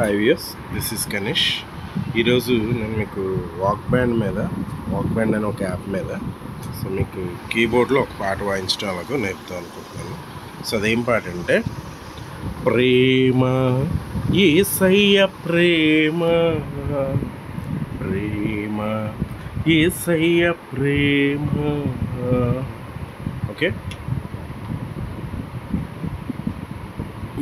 Hi viewers, this is Ganesh. ఈరోజు నేను మీకు వాక్ బ్యాండ్ అనే ఒక యాప్ మీద సో మీకు కీబోర్డ్లో ఒక పాట వాయించడం అలాగో నేర్పుతాం అనుకుంటున్నాను. సో అదేం పాట అంటే, ప్రేమ యేసయ్య ప్రేమ, ప్రేమ యేసయ్య ప్రేమ. ఓకే,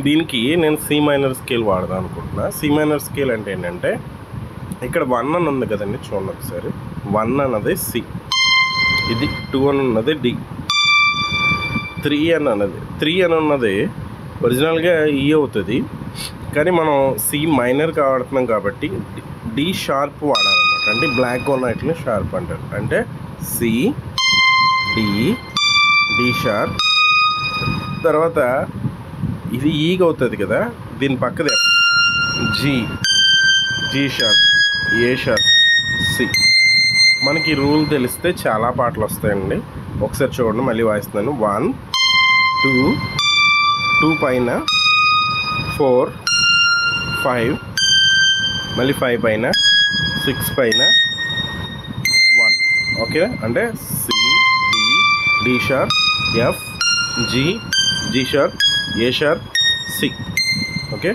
దీనికి నేను సి మైనర్ స్కేల్ వాడదాం అనుకుంటున్నా. సి మైనర్ స్కేల్ అంటే ఏంటంటే, ఇక్కడ 1 అని ఉంది కదండి, చూడండి ఒకసారి. 1 అన్నది సి, ఇది 2 అని ఉన్నది డి, 3 అని ఉన్నది ఒరిజినల్గా ఈ అవుతుంది. కానీ మనం సి మైనర్కి వాడుతున్నాం కాబట్టి డి షార్ప్ వాడాలన్నమాట. అంటే బ్లాక్ ఉన్న వాటిని షార్ప్ అంటారు. అంటే సి, డి షార్ప్, తర్వాత ఇది ఈగ అవుతుంది కదా, దీని పక్కది F, G sharp, A sharp, C. మనకి రూల్ తెలిస్తే చాలా పాటలు వస్తాయండి. ఒకసారి చూడండి, మళ్ళీ వాయిస్తున్నాను. 1 2 పైన 4 5, మళ్ళీ 5 పైన 6 పైన 1. ఓకే, అంటే C, D sharp, F, G sharp, A sharp, C. Okay,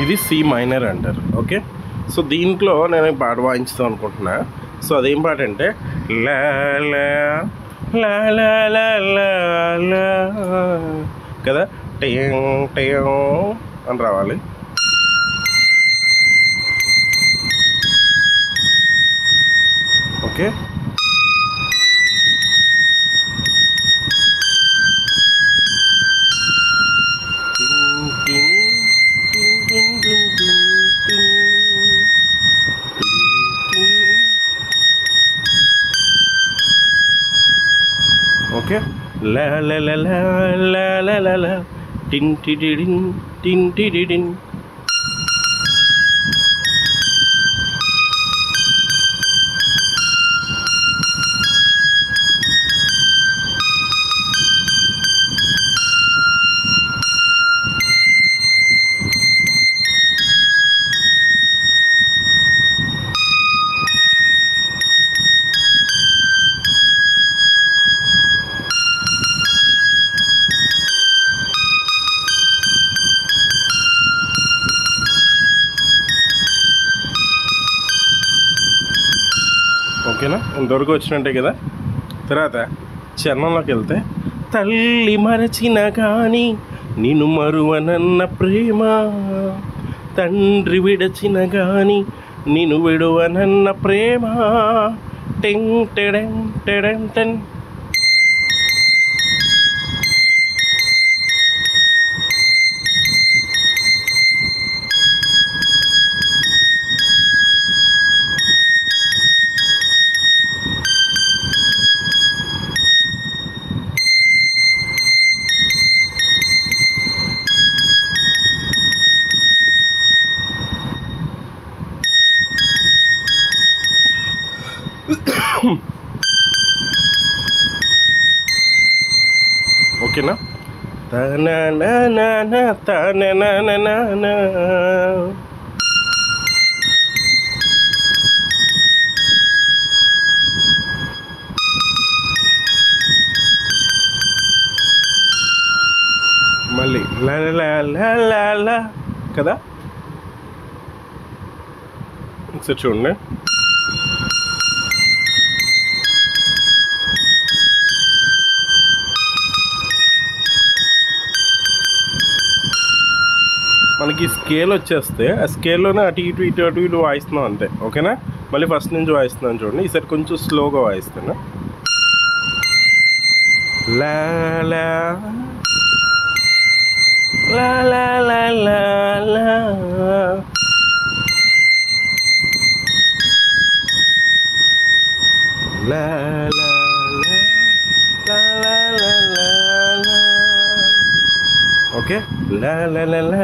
ఇది సి మైనర్ అంటారు. ఓకే, సో దీంట్లో నేను పాట వాయించుతాం అనుకుంటున్నా. సో అదేం పాట అంటే, లా లా లా లా లా లా లా కదా, టేంగ్ టేంగ్ అని రావాలి. ఓకే, ఓకే, లా లా లా లా లా లా లా లా, టిన్ టిడిడిన్ టిన్ టిడిడిన్. ఓకేనా, ఇంతవరకు వచ్చినట్టే కదా. తర్వాత చరణంలోకి వెళ్తే, తల్లి మరచిన కానీ నిన్ను మరువనన్న ప్రేమ, తండ్రి విడచిన కానీ నిన్ను విడువనన్న ప్రేమ, టెంగ్ టెడెన్ టెడెన్ టెన్. ఓకేనా, తన తన. మళ్ళీ లా లా లా లా లా కదా. ఒకసారి చూడండి, మనకి స్కేల్ వచ్చేస్తే ఆ స్కేల్లోనే అటు ఇటు వాయిస్తున్నాం అంతే. ఓకేనా, మళ్ళీ ఫస్ట్ నుంచి వాయిస్తున్నాను చూడండి. ఈసారి కొంచెం స్లోగా వాయిస్తాను. లా లా లా లా లా లా లా, లా లా లా లా లా లా లా. ఓకే, లా లా లా లా.